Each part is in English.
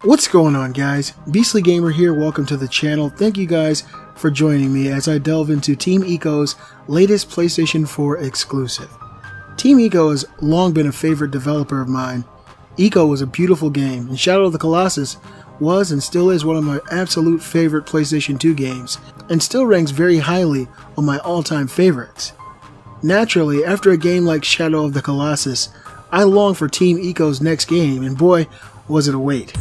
What's going on, guys? Beastly Gamer here. Welcome to the channel. Thank you guys for joining me as I delve into Team Ico's latest PlayStation 4 exclusive. Team Ico has long been a favorite developer of mine. Ico was a beautiful game, and Shadow of the Colossus was and still is one of my absolute favorite PlayStation 2 games, and still ranks very highly on my all-time favorites. Naturally, after a game like Shadow of the Colossus, I long for Team Ico's next game, and boy, was it a wait.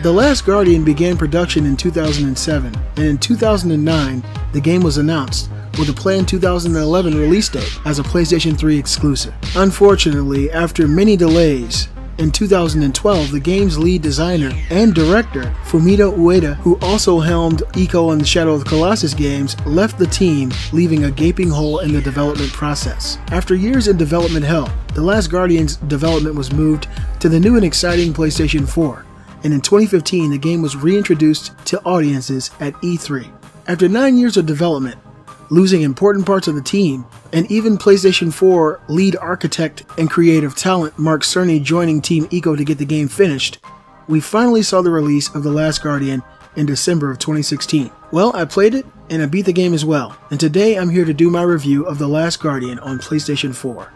The Last Guardian began production in 2007, and in 2009, the game was announced with a planned 2011 release date as a PlayStation 3 exclusive. Unfortunately, after many delays, in 2012, the game's lead designer and director, Fumito Ueda, who also helmed Ico and the Shadow of the Colossus games, left the team, leaving a gaping hole in the development process. After years in development hell, The Last Guardian's development was moved to the new and exciting PlayStation 4, and in 2015 the game was reintroduced to audiences at E3. After 9 years of development, losing important parts of the team, and even PlayStation 4 lead architect and creative talent Mark Cerny joining Team Ico to get the game finished, we finally saw the release of The Last Guardian in December of 2016. Well, I played it, and I beat the game as well, and today I'm here to do my review of The Last Guardian on PlayStation 4.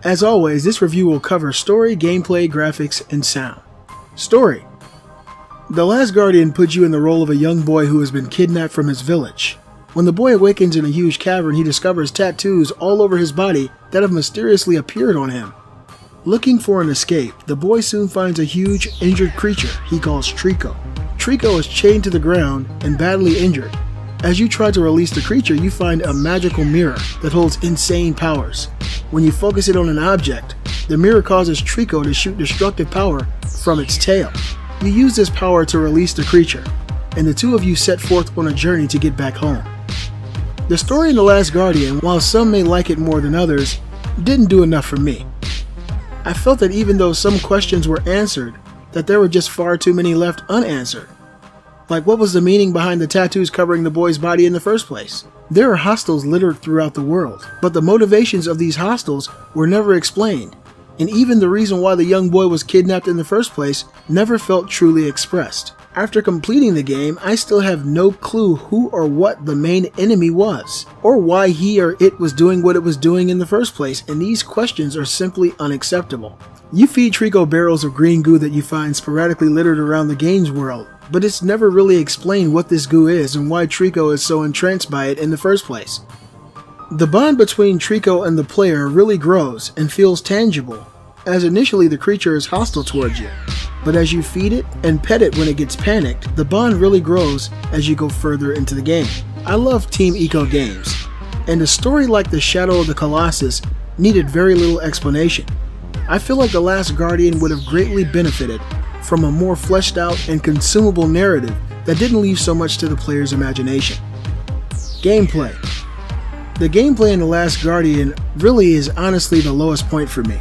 As always, this review will cover story, gameplay, graphics, and sound. Story. The Last Guardian puts you in the role of a young boy who has been kidnapped from his village. When the boy awakens in a huge cavern, he discovers tattoos all over his body that have mysteriously appeared on him. Looking for an escape, the boy soon finds a huge, injured creature he calls Trico. Trico is chained to the ground and badly injured. As you try to release the creature, you find a magical mirror that holds insane powers. When you focus it on an object, the mirror causes Trico to shoot destructive power from its tail. You use this power to release the creature, and the two of you set forth on a journey to get back home. The story in The Last Guardian, while some may like it more than others, didn't do enough for me. I felt that even though some questions were answered, that there were just far too many left unanswered. Like, what was the meaning behind the tattoos covering the boy's body in the first place? There are hostiles littered throughout the world, but the motivations of these hostiles were never explained, and even the reason why the young boy was kidnapped in the first place never felt truly expressed. After completing the game, I still have no clue who or what the main enemy was, or why he or it was doing what it was doing in the first place, and these questions are simply unacceptable. You feed Trico barrels of green goo that you find sporadically littered around the game's world, but it's never really explained what this goo is and why Trico is so entranced by it in the first place. The bond between Trico and the player really grows and feels tangible, as initially the creature is hostile towards you, but as you feed it and pet it when it gets panicked, the bond really grows as you go further into the game. I love Team Ico games, and a story like the Shadow of the Colossus needed very little explanation. I feel like The Last Guardian would have greatly benefited from a more fleshed out and consumable narrative that didn't leave so much to the player's imagination. Gameplay. The gameplay in The Last Guardian really is honestly the lowest point for me.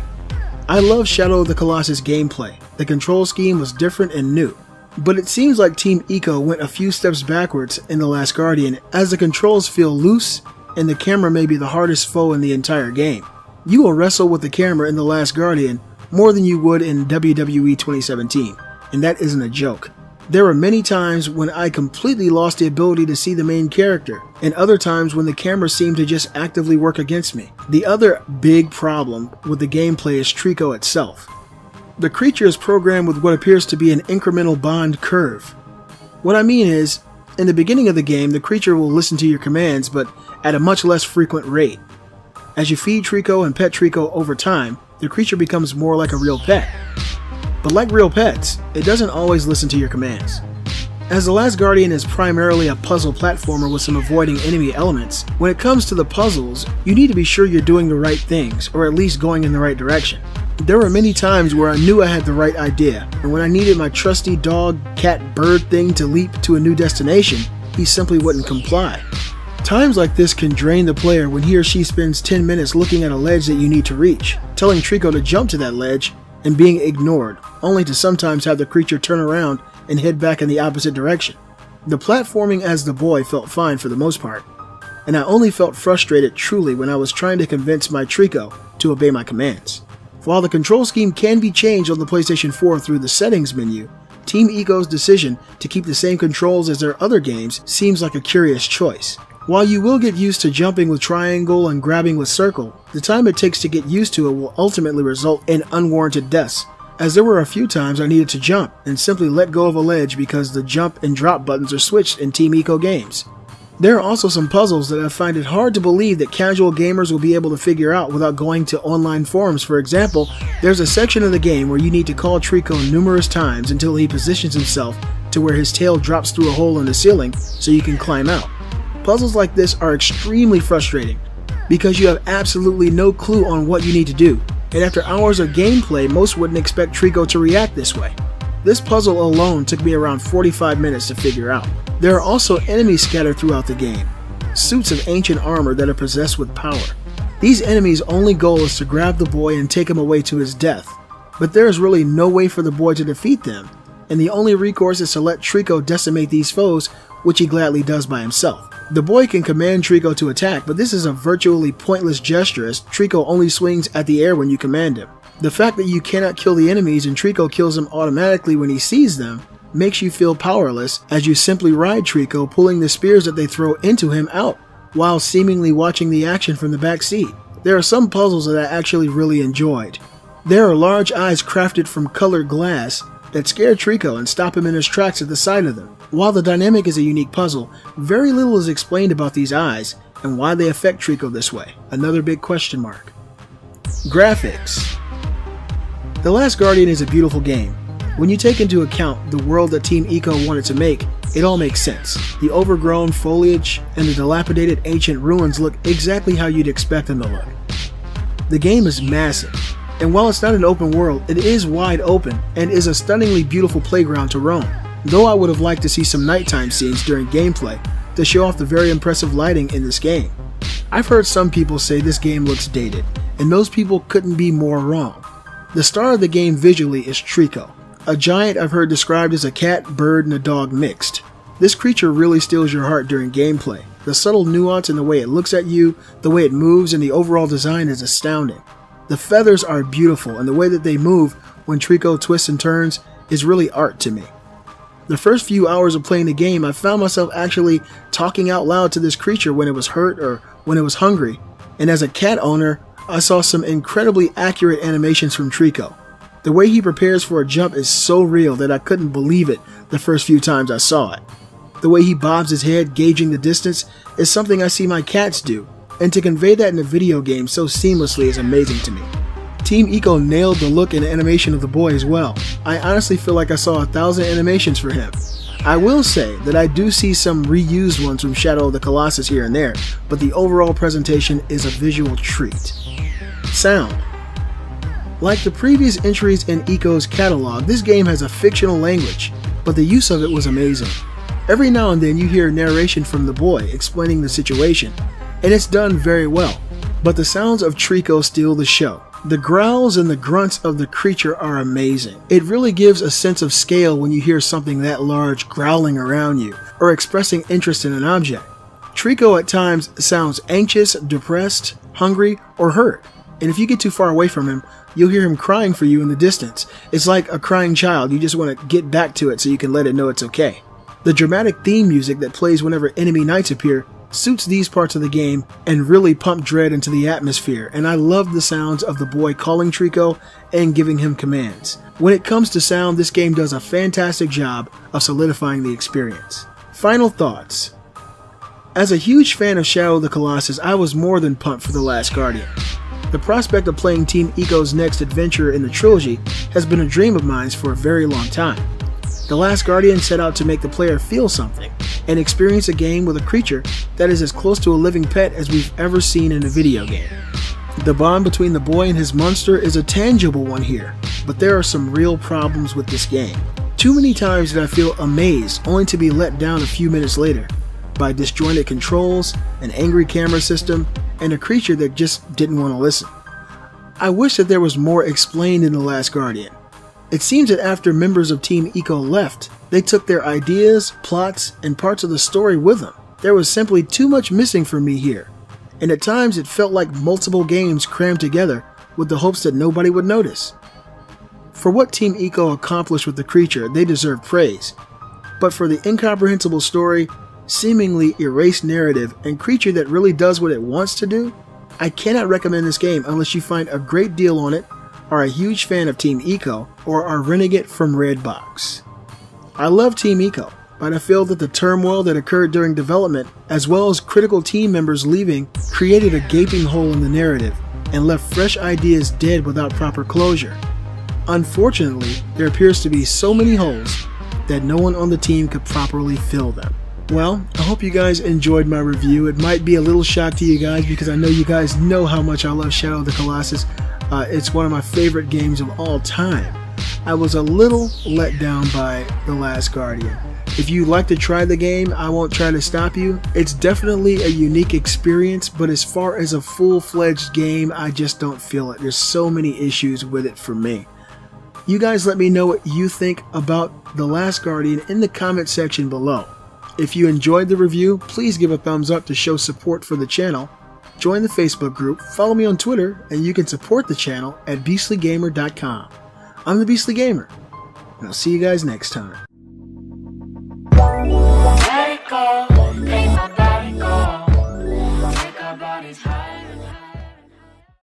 I love Shadow of the Colossus gameplay. The control scheme was different and new, but it seems like Team Ico went a few steps backwards in The Last Guardian, as the controls feel loose and the camera may be the hardest foe in the entire game. You will wrestle with the camera in The Last Guardian more than you would in WWE 2017, and that isn't a joke. There were many times when I completely lost the ability to see the main character, and other times when the camera seemed to just actively work against me. The other big problem with the gameplay is Trico itself. The creature is programmed with what appears to be an incremental bond curve. What I mean is, in the beginning of the game, the creature will listen to your commands, but at a much less frequent rate. As you feed Trico and pet Trico over time, the creature becomes more like a real pet. But like real pets, it doesn't always listen to your commands. As The Last Guardian is primarily a puzzle platformer with some avoiding enemy elements, when it comes to the puzzles, you need to be sure you're doing the right things, or at least going in the right direction. There were many times where I knew I had the right idea, and when I needed my trusty dog, cat, bird thing to leap to a new destination, he simply wouldn't comply. Times like this can drain the player when he or she spends 10 minutes looking at a ledge that you need to reach, telling Trico to jump to that ledge, and being ignored, only to sometimes have the creature turn around and head back in the opposite direction. The platforming as the boy felt fine for the most part, and I only felt frustrated truly when I was trying to convince my Trico to obey my commands. While the control scheme can be changed on the PlayStation 4 through the settings menu, Team Ico's decision to keep the same controls as their other games seems like a curious choice. While you will get used to jumping with triangle and grabbing with circle, the time it takes to get used to it will ultimately result in unwarranted deaths, as there were a few times I needed to jump and simply let go of a ledge because the jump and drop buttons are switched in Team Ico games. There are also some puzzles that I find it hard to believe that casual gamers will be able to figure out without going to online forums. For example, there's a section of the game where you need to call Trico numerous times until he positions himself to where his tail drops through a hole in the ceiling so you can climb out. Puzzles like this are extremely frustrating because you have absolutely no clue on what you need to do, and after hours of gameplay, most wouldn't expect Trico to react this way. This puzzle alone took me around 45 minutes to figure out. There are also enemies scattered throughout the game, suits of ancient armor that are possessed with power. These enemies' only goal is to grab the boy and take him away to his death, but there is really no way for the boy to defeat them, and the only recourse is to let Trico decimate these foes, which he gladly does by himself. The boy can command Trico to attack, but this is a virtually pointless gesture as Trico only swings at the air when you command him. The fact that you cannot kill the enemies and Trico kills them automatically when he sees them makes you feel powerless as you simply ride Trico, pulling the spears that they throw into him out, while seemingly watching the action from the back seat. There are some puzzles that I actually really enjoyed. There are large eyes crafted from colored glass that scare Trico and stop him in his tracks at the sight of them. While the dynamic is a unique puzzle, very little is explained about these eyes and why they affect Trico this way. Another big question mark. Graphics. The Last Guardian is a beautiful game. When you take into account the world that Team Ico wanted to make, it all makes sense. The overgrown foliage and the dilapidated ancient ruins look exactly how you'd expect them to look. The game is massive, and while it's not an open world, it is wide open and is a stunningly beautiful playground to roam. Though I would have liked to see some nighttime scenes during gameplay to show off the very impressive lighting in this game. I've heard some people say this game looks dated, and those people couldn't be more wrong. The star of the game visually is Trico, a giant I've heard described as a cat, bird, and a dog mixed. This creature really steals your heart during gameplay. The subtle nuance in the way it looks at you, the way it moves, and the overall design is astounding. The feathers are beautiful, and the way that they move when Trico twists and turns is really art to me. The first few hours of playing the game, I found myself actually talking out loud to this creature when it was hurt or when it was hungry, and as a cat owner, I saw some incredibly accurate animations from Trico. The way he prepares for a jump is so real that I couldn't believe it the first few times I saw it. The way he bobs his head, gauging the distance, is something I see my cats do, and to convey that in a video game so seamlessly is amazing to me. Team Ico nailed the look and animation of the boy as well. I honestly feel like I saw 1,000 animations for him. I will say that I do see some reused ones from Shadow of the Colossus here and there, but the overall presentation is a visual treat. Sound. Like the previous entries in Ico's catalog, this game has a fictional language, but the use of it was amazing. Every now and then you hear narration from the boy explaining the situation, and it's done very well, but the sounds of Trico steal the show. The growls and the grunts of the creature are amazing. It really gives a sense of scale when you hear something that large growling around you, or expressing interest in an object. Trico at times sounds anxious, depressed, hungry, or hurt, and if you get too far away from him, you'll hear him crying for you in the distance. It's like a crying child, you just want to get back to it so you can let it know it's okay. The dramatic theme music that plays whenever enemy knights appear suits these parts of the game and really pump dread into the atmosphere, and I love the sounds of the boy calling Trico and giving him commands. When it comes to sound, this game does a fantastic job of solidifying the experience. Final thoughts. As a huge fan of Shadow of the Colossus, I was more than pumped for The Last Guardian. The prospect of playing Team Ico's next adventure in the trilogy has been a dream of mine for a very long time. The Last Guardian set out to make the player feel something and experience a game with a creature that is as close to a living pet as we've ever seen in a video game. The bond between the boy and his monster is a tangible one here, but there are some real problems with this game. Too many times did I feel amazed only to be let down a few minutes later by disjointed controls, an angry camera system, and a creature that just didn't want to listen. I wish that there was more explained in The Last Guardian. It seems that after members of Team Ico left, they took their ideas, plots, and parts of the story with them. There was simply too much missing for me here, and at times it felt like multiple games crammed together with the hopes that nobody would notice. For what Team Ico accomplished with the creature, they deserve praise. But for the incomprehensible story, seemingly erased narrative, and creature that really does what it wants to do, I cannot recommend this game unless you find a great deal on it, are a huge fan of Team Ico, or are renting it from Redbox. I love Team Ico, but I feel that the turmoil that occurred during development, as well as critical team members leaving, created a gaping hole in the narrative and left fresh ideas dead without proper closure. Unfortunately, there appears to be so many holes that no one on the team could properly fill them. Well, I hope you guys enjoyed my review. It might be a little shock to you guys because I know you guys know how much I love Shadow of the Colossus. It's one of my favorite games of all time. I was a little let down by The Last Guardian. If you'd like to try the game, I won't try to stop you. It's definitely a unique experience, but as far as a full-fledged game, I just don't feel it. There's so many issues with it for me. You guys let me know what you think about The Last Guardian in the comment section below. If you enjoyed the review, please give a thumbs up to show support for the channel. Join the Facebook group, follow me on Twitter, and you can support the channel at beastlygamer.com. I'm the Beastly Gamer, and I'll see you guys next time. Let it go.